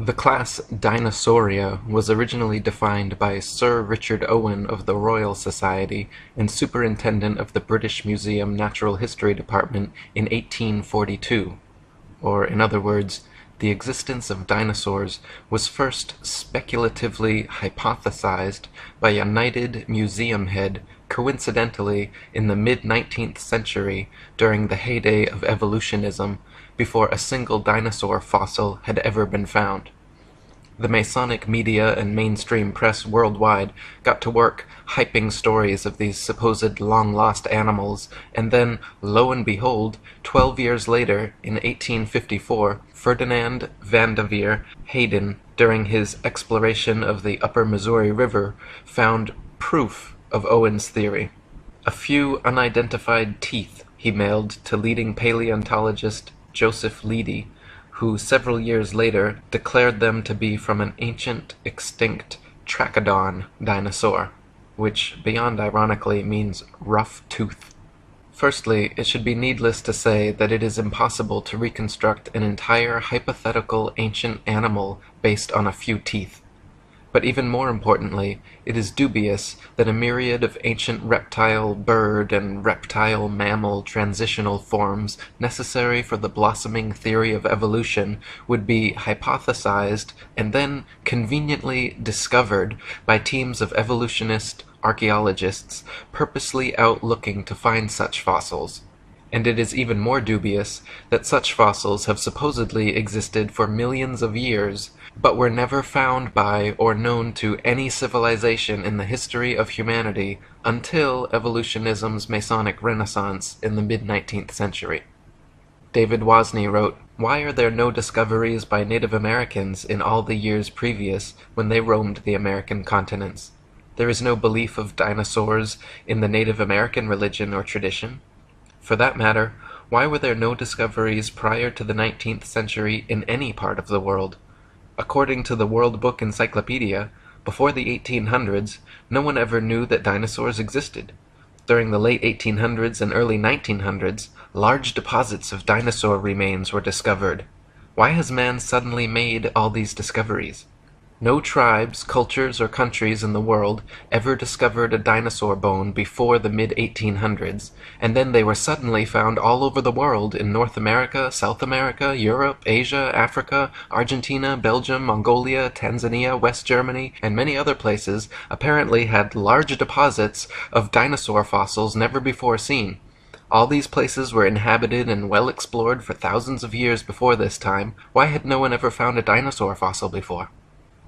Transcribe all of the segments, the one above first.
The class Dinosauria was originally defined by Sir Richard Owen of the Royal Society and Superintendent of the British Museum Natural History Department in 1842, or in other words, the existence of dinosaurs was first speculatively hypothesized by a knighted museum head coincidentally in the mid-19th century during the heyday of evolutionism, before a single dinosaur fossil had ever been found. The Masonic media and mainstream press worldwide got to work hyping stories of these supposed long-lost animals, and then, lo and behold, 12 years later, in 1854, Ferdinand van de Veer Hayden, during his exploration of the upper Missouri River, found proof of Owen's theory. A few unidentified teeth he mailed to leading paleontologist Joseph Leidy, who several years later declared them to be from an ancient, extinct Trachodon dinosaur, which, beyond ironically, means rough tooth. Firstly, it should be needless to say that it is impossible to reconstruct an entire hypothetical ancient animal based on a few teeth. But even more importantly, it is dubious that a myriad of ancient reptile, bird, and reptile mammal transitional forms necessary for the blossoming theory of evolution would be hypothesized and then conveniently discovered by teams of evolutionist archaeologists purposely out looking to find such fossils. And it is even more dubious that such fossils have supposedly existed for millions of years, but were never found by or known to any civilization in the history of humanity until evolutionism's Masonic Renaissance in the mid-19th century. David Wozni wrote, "Why are there no discoveries by Native Americans in all the years previous when they roamed the American continents? There is no belief of dinosaurs in the Native American religion or tradition. For that matter, why were there no discoveries prior to the 19th century in any part of the world? According to the World Book Encyclopedia, before the 1800s, no one ever knew that dinosaurs existed. During the late 1800s and early 1900s, large deposits of dinosaur remains were discovered. Why has man suddenly made all these discoveries? No tribes, cultures, or countries in the world ever discovered a dinosaur bone before the mid-1800s, and then they were suddenly found all over the world in North America, South America, Europe, Asia, Africa, Argentina, Belgium, Mongolia, Tanzania, West Germany, and many other places apparently had large deposits of dinosaur fossils never before seen. All these places were inhabited and well explored for thousands of years before this time. Why had no one ever found a dinosaur fossil before?"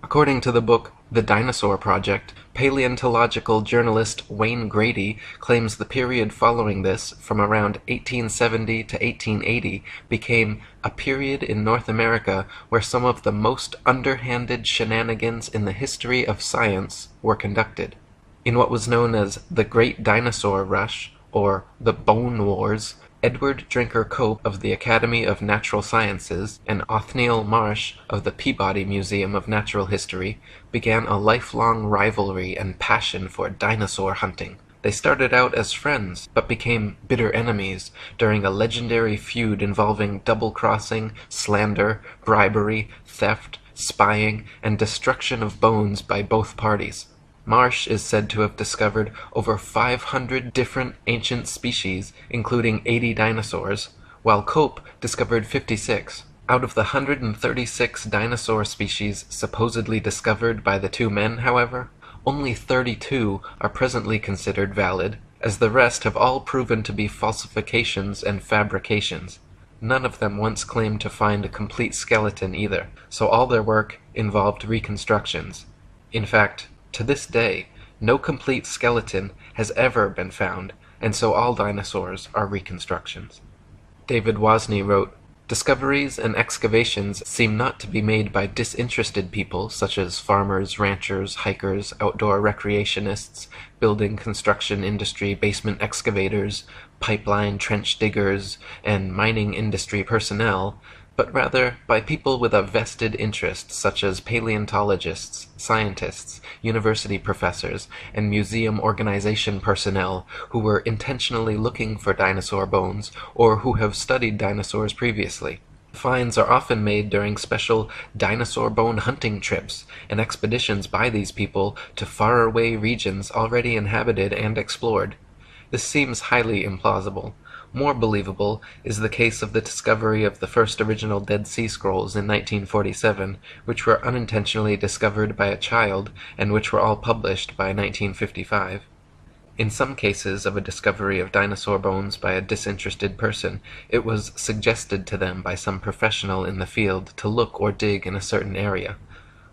According to the book The Dinosaur Project, paleontological journalist Wayne Grady claims the period following this, from around 1870 to 1880, became a period in North America where some of the most underhanded shenanigans in the history of science were conducted. In what was known as the Great Dinosaur Rush, or the Bone Wars, Edward Drinker Cope of the Academy of Natural Sciences and Othniel Marsh of the Peabody Museum of Natural History began a lifelong rivalry and passion for dinosaur hunting. They started out as friends, but became bitter enemies during a legendary feud involving double-crossing, slander, bribery, theft, spying, and destruction of bones by both parties. Marsh is said to have discovered over 500 different ancient species, including 80 dinosaurs, while Cope discovered 56. Out of the 136 dinosaur species supposedly discovered by the two men, however, only 32 are presently considered valid, as the rest have all proven to be falsifications and fabrications. None of them once claimed to find a complete skeleton either, so all their work involved reconstructions. In fact, to this day, no complete skeleton has ever been found, and so all dinosaurs are reconstructions. David Wozni wrote, "Discoveries and excavations seem not to be made by disinterested people such as farmers, ranchers, hikers, outdoor recreationists, building construction industry basement excavators, pipeline trench diggers, and mining industry personnel, but rather by people with a vested interest such as paleontologists, scientists, university professors, and museum organization personnel who were intentionally looking for dinosaur bones or who have studied dinosaurs previously. Finds are often made during special dinosaur bone hunting trips and expeditions by these people to faraway regions already inhabited and explored. This seems highly implausible. More believable is the case of the discovery of the first original Dead Sea Scrolls in 1947, which were unintentionally discovered by a child and which were all published by 1955. In some cases of a discovery of dinosaur bones by a disinterested person, it was suggested to them by some professional in the field to look or dig in a certain area.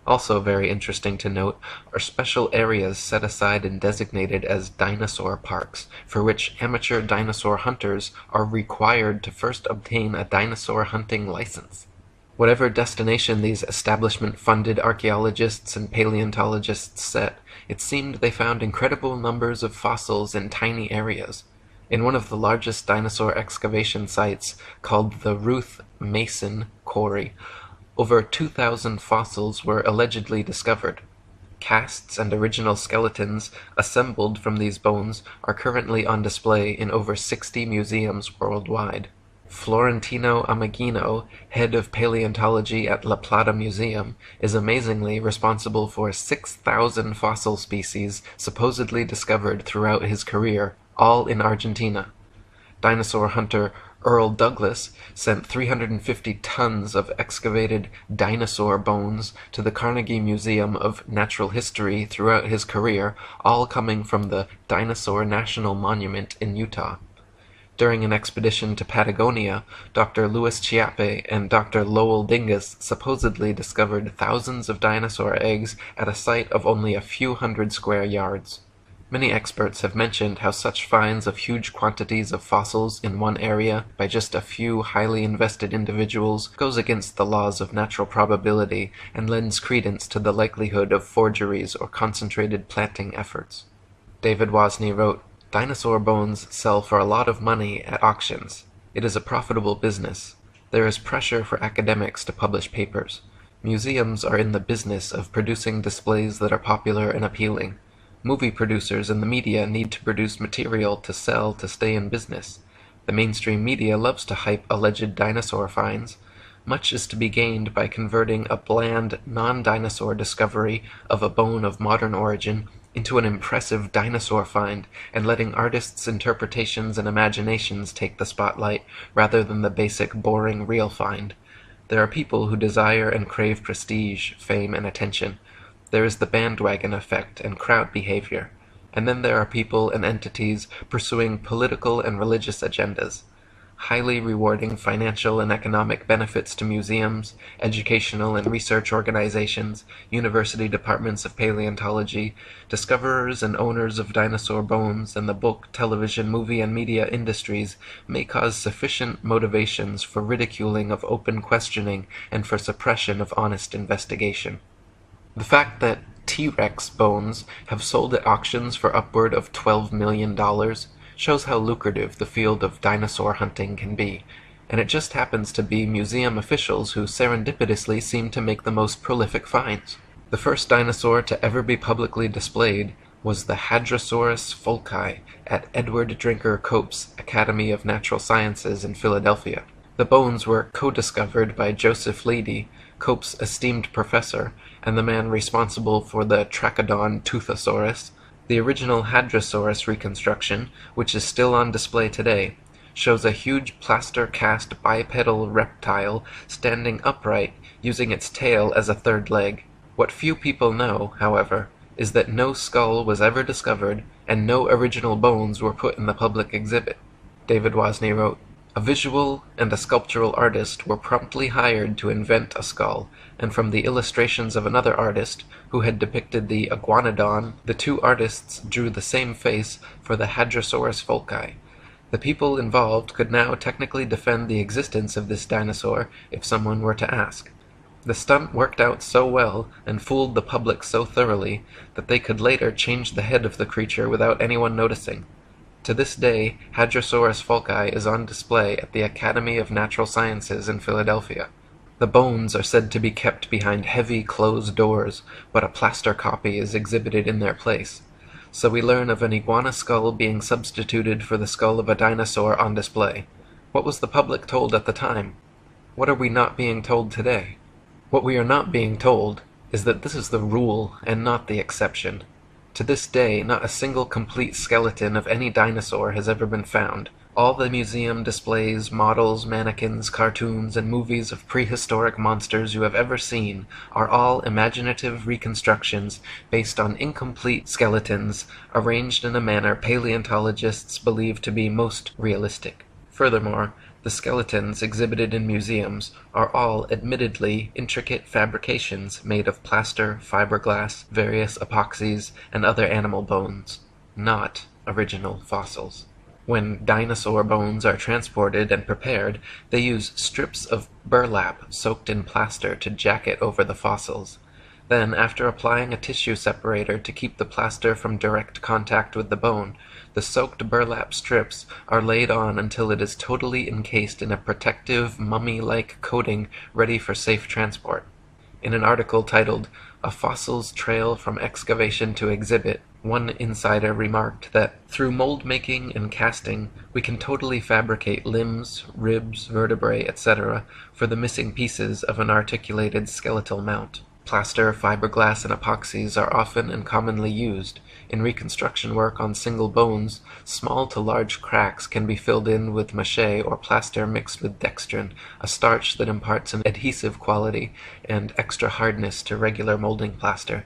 Also very interesting to note are special areas set aside and designated as dinosaur parks, for which amateur dinosaur hunters are required to first obtain a dinosaur hunting license. Whatever destination these establishment-funded archaeologists and paleontologists set, it seemed they found incredible numbers of fossils in tiny areas. In one of the largest dinosaur excavation sites, called the Ruth Mason Quarry, over 2,000 fossils were allegedly discovered. Casts and original skeletons assembled from these bones are currently on display in over 60 museums worldwide. Florentino Ameghino, head of paleontology at La Plata Museum, is amazingly responsible for 6,000 fossil species supposedly discovered throughout his career, all in Argentina. Dinosaur hunter Earl Douglas sent 350 tons of excavated dinosaur bones to the Carnegie Museum of Natural History throughout his career, all coming from the Dinosaur National Monument in Utah. During an expedition to Patagonia, Dr. Louis Chiappe and Dr. Lowell Dingus supposedly discovered thousands of dinosaur eggs at a site of only a few hundred square yards. Many experts have mentioned how such finds of huge quantities of fossils in one area by just a few highly invested individuals goes against the laws of natural probability and lends credence to the likelihood of forgeries or concentrated planting efforts. David Wozni wrote, "Dinosaur bones sell for a lot of money at auctions. It is a profitable business. There is pressure for academics to publish papers. Museums are in the business of producing displays that are popular and appealing. Movie producers and the media need to produce material to sell to stay in business. The mainstream media loves to hype alleged dinosaur finds. Much is to be gained by converting a bland, non-dinosaur discovery of a bone of modern origin into an impressive dinosaur find, and letting artists' interpretations and imaginations take the spotlight rather than the basic, boring, real find. There are people who desire and crave prestige, fame, and attention. There is the bandwagon effect and crowd behavior. And then there are people and entities pursuing political and religious agendas. Highly rewarding financial and economic benefits to museums, educational and research organizations, university departments of paleontology, discoverers and owners of dinosaur bones, and the book, television, movie, and media industries may cause sufficient motivations for ridiculing of open questioning and for suppression of honest investigation. The fact that T-Rex bones have sold at auctions for upward of $12 million shows how lucrative the field of dinosaur hunting can be, and it just happens to be museum officials who serendipitously seem to make the most prolific finds. The first dinosaur to ever be publicly displayed was the Hadrosaurus folci at Edward Drinker Cope's Academy of Natural Sciences in Philadelphia. The bones were co-discovered by Joseph Leidy, Cope's esteemed professor, and the man responsible for the Trachodon Toothosaurus. The original Hadrosaurus reconstruction, which is still on display today, shows a huge plaster-cast bipedal reptile standing upright, using its tail as a third leg. What few people know, however, is that no skull was ever discovered, and no original bones were put in the public exhibit. David Wozni wrote, "A visual and a sculptural artist were promptly hired to invent a skull, and from the illustrations of another artist, who had depicted the iguanodon, the two artists drew the same face for the Hadrosaurus folci. The people involved could now technically defend the existence of this dinosaur if someone were to ask. The stunt worked out so well and fooled the public so thoroughly that they could later change the head of the creature without anyone noticing. To this day, Hadrosaurus folci is on display at the Academy of Natural Sciences in Philadelphia. The bones are said to be kept behind heavy closed doors, but a plaster copy is exhibited in their place. So we learn of an iguana skull being substituted for the skull of a dinosaur on display. What was the public told at the time? What are we not being told today? What we are not being told is that this is the rule and not the exception. To this day, not a single complete skeleton of any dinosaur has ever been found. All the museum displays, models, mannequins, cartoons, and movies of prehistoric monsters you have ever seen are all imaginative reconstructions based on incomplete skeletons arranged in a manner paleontologists believe to be most realistic. Furthermore, the skeletons exhibited in museums are all admittedly intricate fabrications made of plaster, fiberglass, various epoxies, and other animal bones, not original fossils. When dinosaur bones are transported and prepared, they use strips of burlap soaked in plaster to jacket over the fossils. Then, after applying a tissue separator to keep the plaster from direct contact with the bone, the soaked burlap strips are laid on until it is totally encased in a protective, mummy-like coating ready for safe transport. In an article titled, "A Fossil's Trail from Excavation to Exhibit," one insider remarked that, "Through mold making and casting, we can totally fabricate limbs, ribs, vertebrae, etc. for the missing pieces of an articulated skeletal mount." Plaster, fiberglass, and epoxies are often and commonly used. In reconstruction work on single bones, small to large cracks can be filled in with mache or plaster mixed with dextrin, a starch that imparts an adhesive quality and extra hardness to regular molding plaster.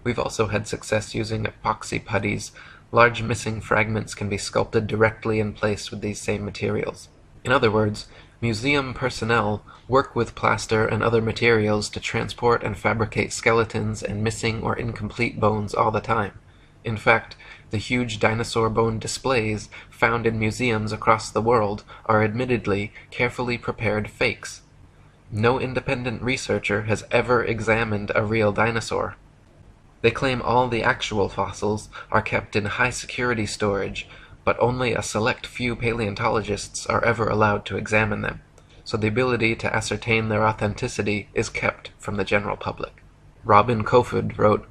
We've also had success using epoxy putties. Large missing fragments can be sculpted directly in place with these same materials. In other words, museum personnel work with plaster and other materials to transport and fabricate skeletons and missing or incomplete bones all the time. In fact, the huge dinosaur bone displays found in museums across the world are admittedly carefully prepared fakes. No independent researcher has ever examined a real dinosaur. They claim all the actual fossils are kept in high-security storage, but only a select few paleontologists are ever allowed to examine them, so the ability to ascertain their authenticity is kept from the general public. Robin Kofod wrote,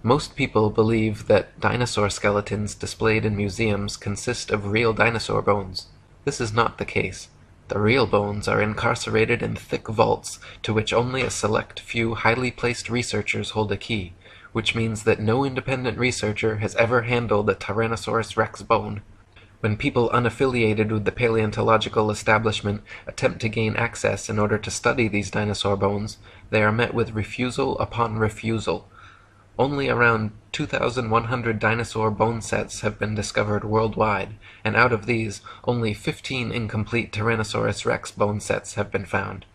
"Most people believe that dinosaur skeletons displayed in museums consist of real dinosaur bones. This is not the case. The real bones are incarcerated in thick vaults to which only a select few highly placed researchers hold a key, which means that no independent researcher has ever handled a Tyrannosaurus rex bone. When people unaffiliated with the paleontological establishment attempt to gain access in order to study these dinosaur bones, they are met with refusal upon refusal. Only around 2,100 dinosaur bone sets have been discovered worldwide, and out of these, only 15 incomplete Tyrannosaurus rex bone sets have been found.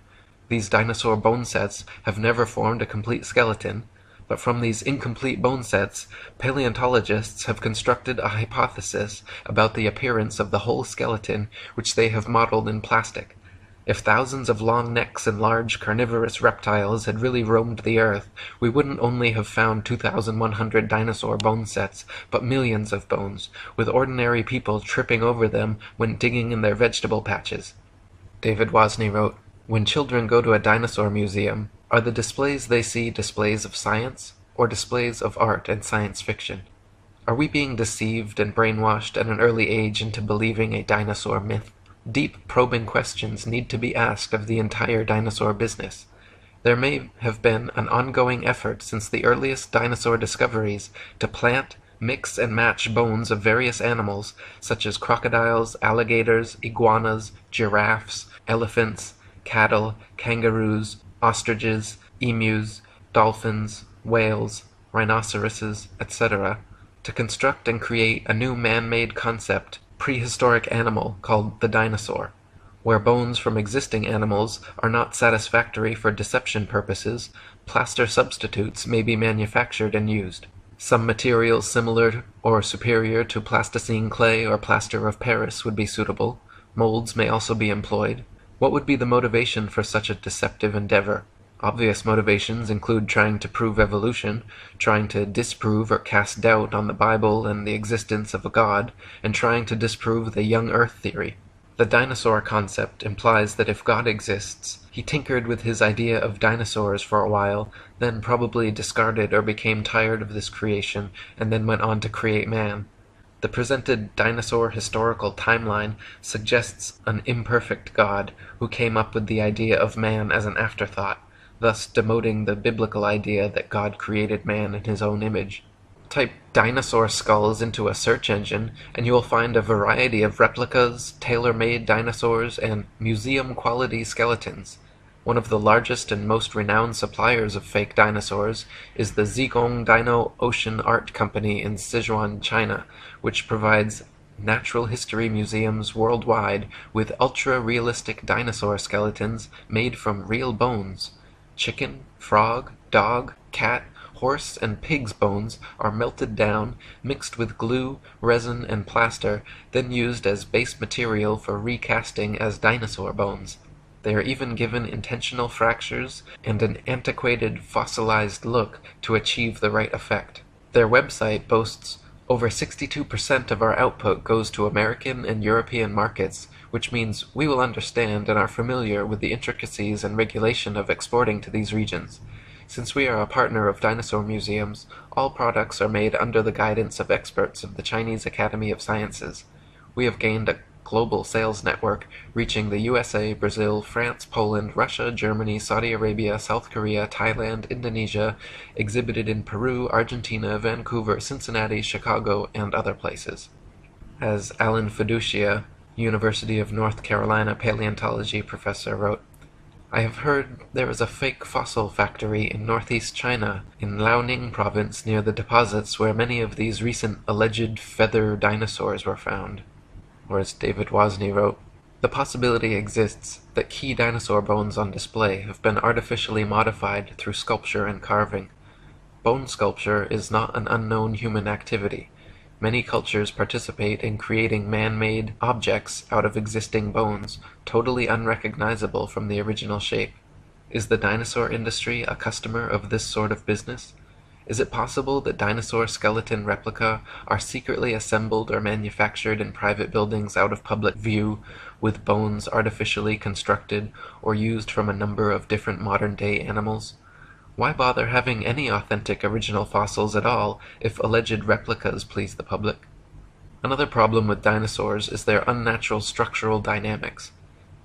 These dinosaur bone sets have never formed a complete skeleton, but from these incomplete bone sets, paleontologists have constructed a hypothesis about the appearance of the whole skeleton which they have modeled in plastic. If thousands of long necks and large carnivorous reptiles had really roamed the earth, we wouldn't only have found 2,100 dinosaur bone sets, but millions of bones, with ordinary people tripping over them when digging in their vegetable patches." David Wasney wrote, "When children go to a dinosaur museum, are the displays they see displays of science, or displays of art and science fiction? Are we being deceived and brainwashed at an early age into believing a dinosaur myth? Deep, probing questions need to be asked of the entire dinosaur business. There may have been an ongoing effort since the earliest dinosaur discoveries to plant, mix, and match bones of various animals, such as crocodiles, alligators, iguanas, giraffes, elephants, cattle, kangaroos, ostriches, emus, dolphins, whales, rhinoceroses, etc., to construct and create a new man-made concept, prehistoric animal called the dinosaur. Where bones from existing animals are not satisfactory for deception purposes, plaster substitutes may be manufactured and used. Some materials similar or superior to plasticine clay or plaster of Paris would be suitable. Molds may also be employed. What would be the motivation for such a deceptive endeavor? Obvious motivations include trying to prove evolution, trying to disprove or cast doubt on the Bible and the existence of a God, and trying to disprove the young Earth theory. The dinosaur concept implies that if God exists, he tinkered with his idea of dinosaurs for a while, then probably discarded or became tired of this creation, and then went on to create man. The presented dinosaur historical timeline suggests an imperfect God who came up with the idea of man as an afterthought, thus demoting the biblical idea that God created man in his own image. Type dinosaur skulls into a search engine, and you will find a variety of replicas, tailor-made dinosaurs, and museum-quality skeletons. One of the largest and most renowned suppliers of fake dinosaurs is the Zigong Dino Ocean Art Company in Sichuan, China, which provides natural history museums worldwide with ultra-realistic dinosaur skeletons made from real bones. Chicken, frog, dog, cat, horse, and pig's bones are melted down, mixed with glue, resin, and plaster, then used as base material for recasting as dinosaur bones. They are even given intentional fractures and an antiquated, fossilized look to achieve the right effect. Their website boasts over 62% of our output goes to American and European markets, which means we will understand and are familiar with the intricacies and regulation of exporting to these regions. Since we are a partner of dinosaur museums, all products are made under the guidance of experts of the Chinese Academy of Sciences. We have gained a global sales network reaching the USA, Brazil, France, Poland, Russia, Germany, Saudi Arabia, South Korea, Thailand, Indonesia, exhibited in Peru, Argentina, Vancouver, Cincinnati, Chicago, and other places. As Alan Fiducia, University of North Carolina paleontology professor, wrote, "I have heard there is a fake fossil factory in northeast China, in Liaoning province near the deposits where many of these recent alleged feather dinosaurs were found." Or as David Wozni wrote, "The possibility exists that key dinosaur bones on display have been artificially modified through sculpture and carving. Bone sculpture is not an unknown human activity. Many cultures participate in creating man-made objects out of existing bones, totally unrecognizable from the original shape. Is the dinosaur industry a customer of this sort of business? Is it possible that dinosaur skeleton replica are secretly assembled or manufactured in private buildings out of public view, with bones artificially constructed or used from a number of different modern-day animals? Why bother having any authentic original fossils at all if alleged replicas please the public?" Another problem with dinosaurs is their unnatural structural dynamics.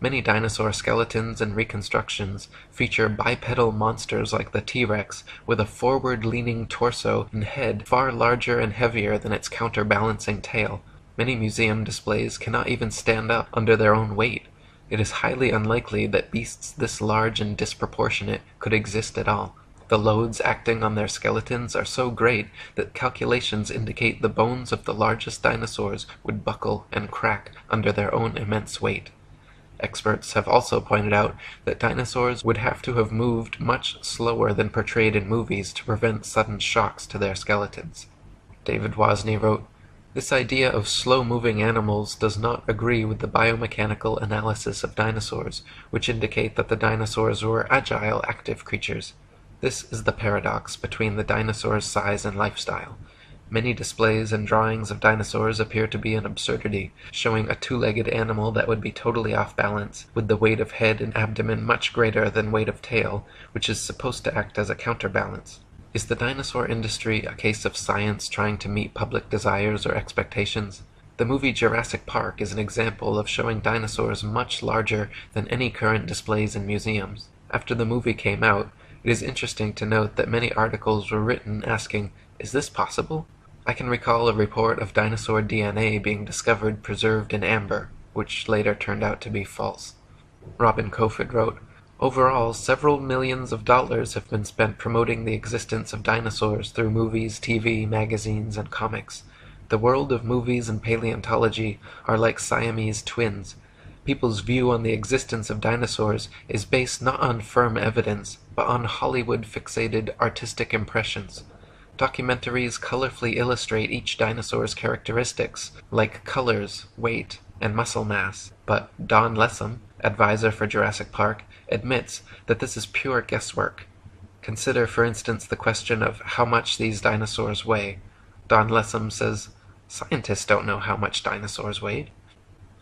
Many dinosaur skeletons and reconstructions feature bipedal monsters like the T-Rex with a forward-leaning torso and head far larger and heavier than its counterbalancing tail. Many museum displays cannot even stand up under their own weight. It is highly unlikely that beasts this large and disproportionate could exist at all. The loads acting on their skeletons are so great that calculations indicate the bones of the largest dinosaurs would buckle and crack under their own immense weight. Experts have also pointed out that dinosaurs would have to have moved much slower than portrayed in movies to prevent sudden shocks to their skeletons. David Wozni wrote, "This idea of slow-moving animals does not agree with the biomechanical analysis of dinosaurs, which indicate that the dinosaurs were agile, active creatures. This is the paradox between the dinosaur's size and lifestyle. Many displays and drawings of dinosaurs appear to be an absurdity, showing a two-legged animal that would be totally off balance, with the weight of head and abdomen much greater than weight of tail, which is supposed to act as a counterbalance. Is the dinosaur industry a case of science trying to meet public desires or expectations? The movie Jurassic Park is an example of showing dinosaurs much larger than any current displays in museums. After the movie came out, it is interesting to note that many articles were written asking, 'Is this possible?' I can recall a report of dinosaur DNA being discovered preserved in amber, which later turned out to be false." Robin Kofod wrote, "Overall, several millions of dollars have been spent promoting the existence of dinosaurs through movies, TV, magazines, and comics. The world of movies and paleontology are like Siamese twins. People's view on the existence of dinosaurs is based not on firm evidence, but on Hollywood-fixated artistic impressions. Documentaries colorfully illustrate each dinosaur's characteristics, like colors, weight, and muscle mass, but Don Lessam, advisor for Jurassic Park, admits that this is pure guesswork. Consider, for instance, the question of how much these dinosaurs weigh. Don Lessam says, "Scientists don't know how much dinosaurs weighed."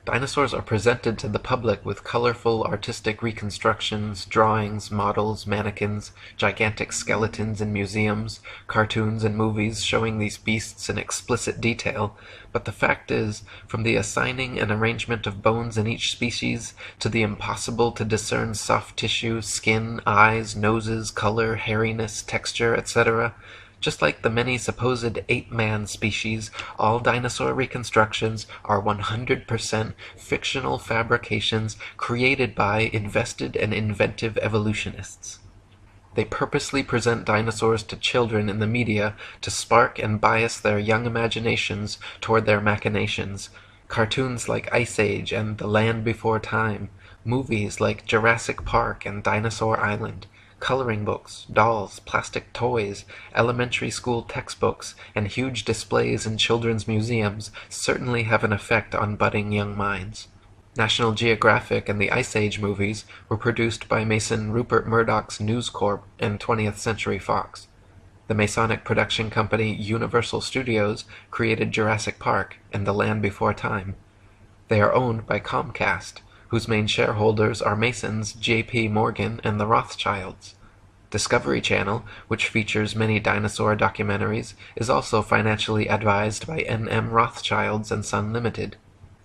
Dinosaurs are presented to the public with colorful artistic reconstructions, drawings, models, mannequins, gigantic skeletons in museums, cartoons and movies showing these beasts in explicit detail, but the fact is, from the assigning and arrangement of bones in each species, to the impossible to discern soft tissue, skin, eyes, noses, color, hairiness, texture, etc., just like the many supposed ape-man species, all dinosaur reconstructions are 100% fictional fabrications created by invested and inventive evolutionists. They purposely present dinosaurs to children in the media to spark and bias their young imaginations toward their machinations. Cartoons like Ice Age and The Land Before Time, movies like Jurassic Park and Dinosaur Island, coloring books, dolls, plastic toys, elementary school textbooks, and huge displays in children's museums certainly have an effect on budding young minds. National Geographic and the Ice Age movies were produced by Mason Rupert Murdoch's News Corp and 20th Century Fox. The Masonic production company Universal Studios created Jurassic Park and The Land Before Time. They are owned by Comcast, whose main shareholders are Masons, J.P. Morgan, and the Rothschilds. Discovery Channel, which features many dinosaur documentaries, is also financially advised by N.M. Rothschilds and Son Limited.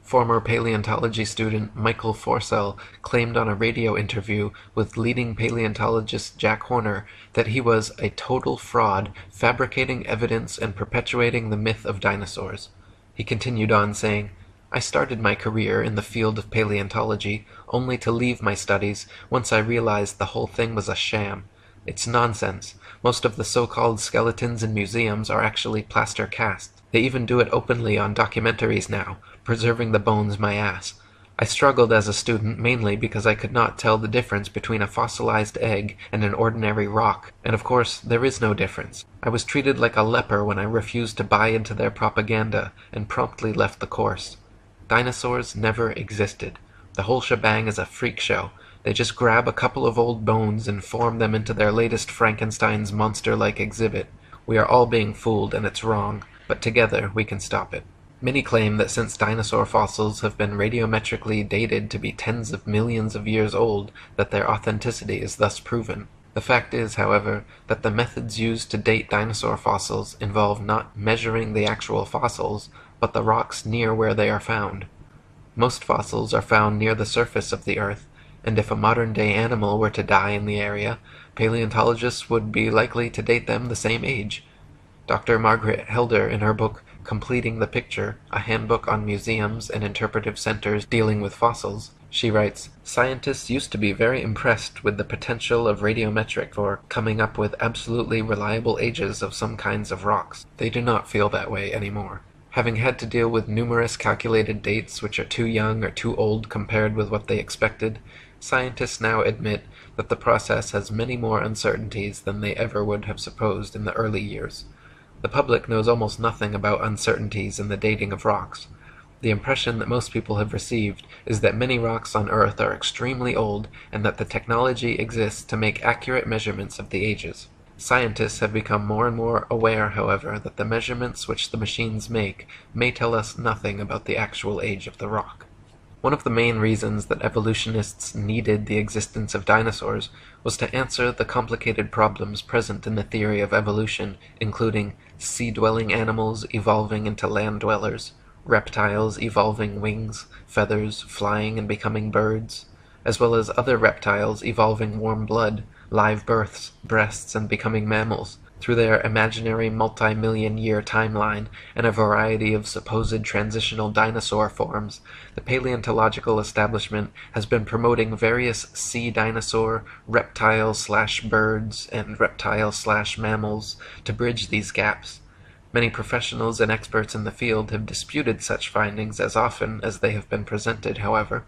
Former paleontology student Michael Forsell claimed on a radio interview with leading paleontologist Jack Horner that he was a total fraud, fabricating evidence and perpetuating the myth of dinosaurs. He continued on saying, "I started my career in the field of paleontology only to leave my studies once I realized the whole thing was a sham. It's nonsense. Most of the so-called skeletons in museums are actually plaster casts. They even do it openly on documentaries now, preserving the bones my ass. I struggled as a student mainly because I could not tell the difference between a fossilized egg and an ordinary rock, and of course there is no difference. I was treated like a leper when I refused to buy into their propaganda and promptly left the course. Dinosaurs never existed. The whole shebang is a freak show. They just grab a couple of old bones and form them into their latest Frankenstein's monster-like exhibit. We are all being fooled, and it's wrong, but together we can stop it." Many claim that since dinosaur fossils have been radiometrically dated to be tens of millions of years old, that their authenticity is thus proven. The fact is, however, that the methods used to date dinosaur fossils involve not measuring the actual fossils, but the rocks near where they are found. Most fossils are found near the surface of the Earth, and if a modern-day animal were to die in the area, paleontologists would be likely to date them the same age. Dr. Margaret Helder, in her book Completing the Picture, a handbook on museums and interpretive centers dealing with fossils, she writes, "Scientists used to be very impressed with the potential of radiometric for coming up with absolutely reliable ages of some kinds of rocks. They do not feel that way anymore. Having had to deal with numerous calculated dates which are too young or too old compared with what they expected, scientists now admit that the process has many more uncertainties than they ever would have supposed in the early years. The public knows almost nothing about uncertainties in the dating of rocks. The impression that most people have received is that many rocks on Earth are extremely old and that the technology exists to make accurate measurements of the ages. Scientists have become more and more aware, however, that the measurements which the machines make may tell us nothing about the actual age of the rock." One of the main reasons that evolutionists needed the existence of dinosaurs was to answer the complicated problems present in the theory of evolution, including sea-dwelling animals evolving into land dwellers, reptiles evolving wings, feathers, flying and becoming birds, as well as other reptiles evolving warm blood, live births, breasts, and becoming mammals, through their imaginary multi-million-year timeline and a variety of supposed transitional dinosaur forms. The paleontological establishment has been promoting various sea dinosaur, reptile/birds, and reptile/mammals to bridge these gaps. Many professionals and experts in the field have disputed such findings as often as they have been presented, however.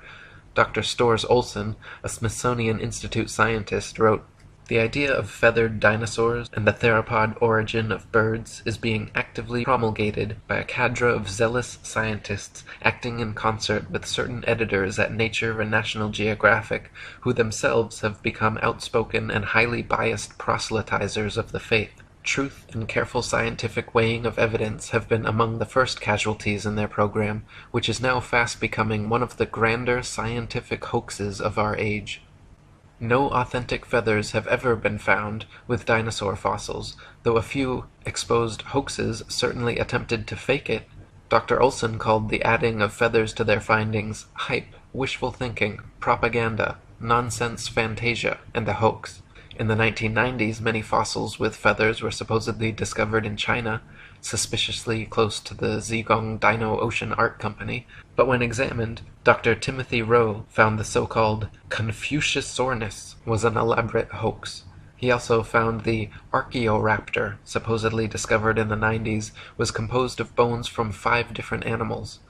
Dr. Storrs Olson, a Smithsonian Institute scientist, wrote, "The idea of feathered dinosaurs and the theropod origin of birds is being actively promulgated by a cadre of zealous scientists acting in concert with certain editors at Nature and National Geographic, who themselves have become outspoken and highly biased proselytizers of the faith. Truth and careful scientific weighing of evidence have been among the first casualties in their program, which is now fast becoming one of the grander scientific hoaxes of our age. No authentic feathers have ever been found with dinosaur fossils, though a few exposed hoaxes certainly attempted to fake it. Dr. Olson called the adding of feathers to their findings hype, wishful thinking, propaganda, nonsense fantasia, and a hoax. In the 1990s, many fossils with feathers were supposedly discovered in China, suspiciously close to the Zhejiang Dino Ocean Art Company, but when examined, Dr. Timothy Rowe found the so-called Confuciusornis was an elaborate hoax. He also found the Archaeoraptor, supposedly discovered in the 90s, was composed of bones from 5 different animals.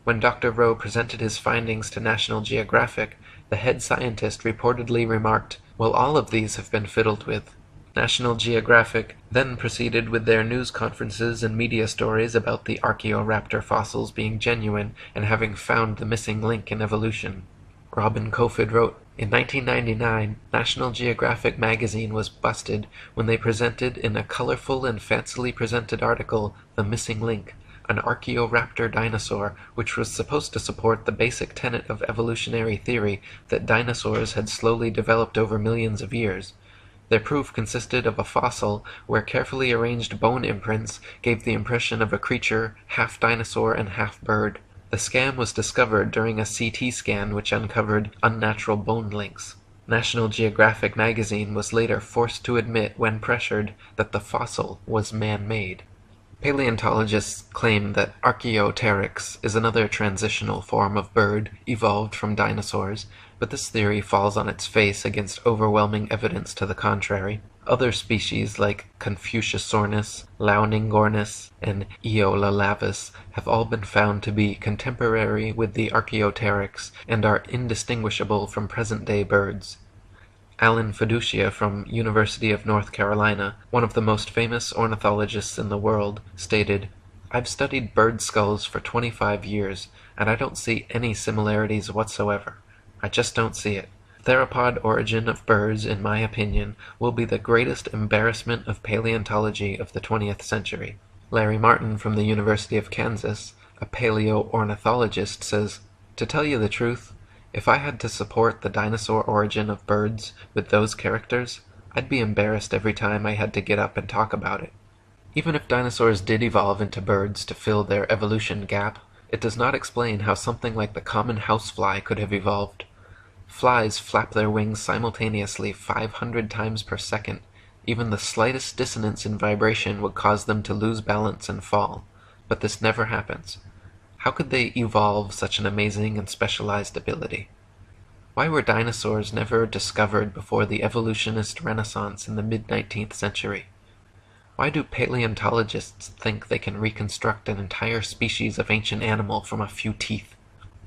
When Dr. Rowe presented his findings to National Geographic, the head scientist reportedly remarked, "Well, all of these have been fiddled with." National Geographic then proceeded with their news conferences and media stories about the Archaeoraptor fossils being genuine and having found the missing link in evolution. Robin Kofod wrote, in 1999, National Geographic magazine was busted when they presented in a colorful and fancily presented article the missing link, an Archaeoraptor dinosaur, which was supposed to support the basic tenet of evolutionary theory that dinosaurs had slowly developed over millions of years. Their proof consisted of a fossil where carefully arranged bone imprints gave the impression of a creature half dinosaur and half bird. The scam was discovered during a CT scan which uncovered unnatural bone links. National Geographic magazine was later forced to admit, when pressured, that the fossil was man-made. Paleontologists claim that Archaeopteryx is another transitional form of bird evolved from dinosaurs, but this theory falls on its face against overwhelming evidence to the contrary. Other species like Confuciusornis, Launingornis, and Eolalavis have all been found to be contemporary with the Archaeopteryx and are indistinguishable from present-day birds. Alan Fiducia from University of North Carolina, one of the most famous ornithologists in the world, stated, "I've studied bird skulls for 25 years, and I don't see any similarities whatsoever. I just don't see it. Theropod origin of birds, in my opinion, will be the greatest embarrassment of paleontology of the 20th century." Larry Martin from the University of Kansas, a paleoornithologist, says, "To tell you the truth, if I had to support the dinosaur origin of birds with those characters, I'd be embarrassed every time I had to get up and talk about it." Even if dinosaurs did evolve into birds to fill their evolution gap, it does not explain how something like the common housefly could have evolved. Flies flap their wings simultaneously 500 times per second. Even the slightest dissonance in vibration would cause them to lose balance and fall. But this never happens. How could they evolve such an amazing and specialized ability? Why were dinosaurs never discovered before the evolutionist renaissance in the mid-19th century? Why do paleontologists think they can reconstruct an entire species of ancient animal from a few teeth?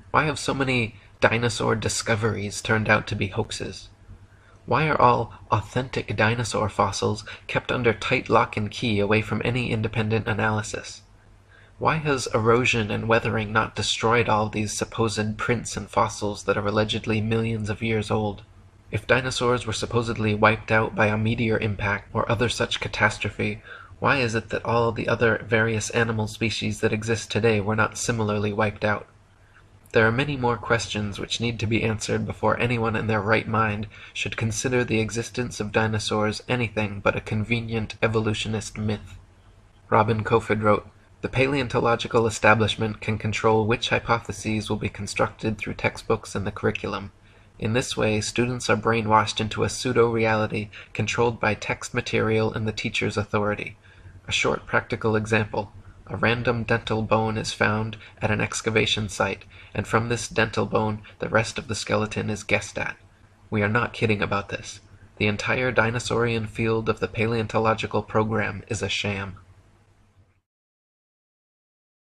Why have so many dinosaur discoveries turned out to be hoaxes? Why are all authentic dinosaur fossils kept under tight lock and key away from any independent analysis? Why has erosion and weathering not destroyed all these supposed prints and fossils that are allegedly millions of years old? If dinosaurs were supposedly wiped out by a meteor impact or other such catastrophe, why is it that all the other various animal species that exist today were not similarly wiped out? There are many more questions which need to be answered before anyone in their right mind should consider the existence of dinosaurs anything but a convenient evolutionist myth. Robin Kofod wrote, "The paleontological establishment can control which hypotheses will be constructed through textbooks and the curriculum. In this way, students are brainwashed into a pseudo-reality controlled by text material and the teacher's authority. A short practical example. A random dental bone is found at an excavation site, and from this dental bone, the rest of the skeleton is guessed at. We are not kidding about this. The entire dinosaurian field of the paleontological program is a sham."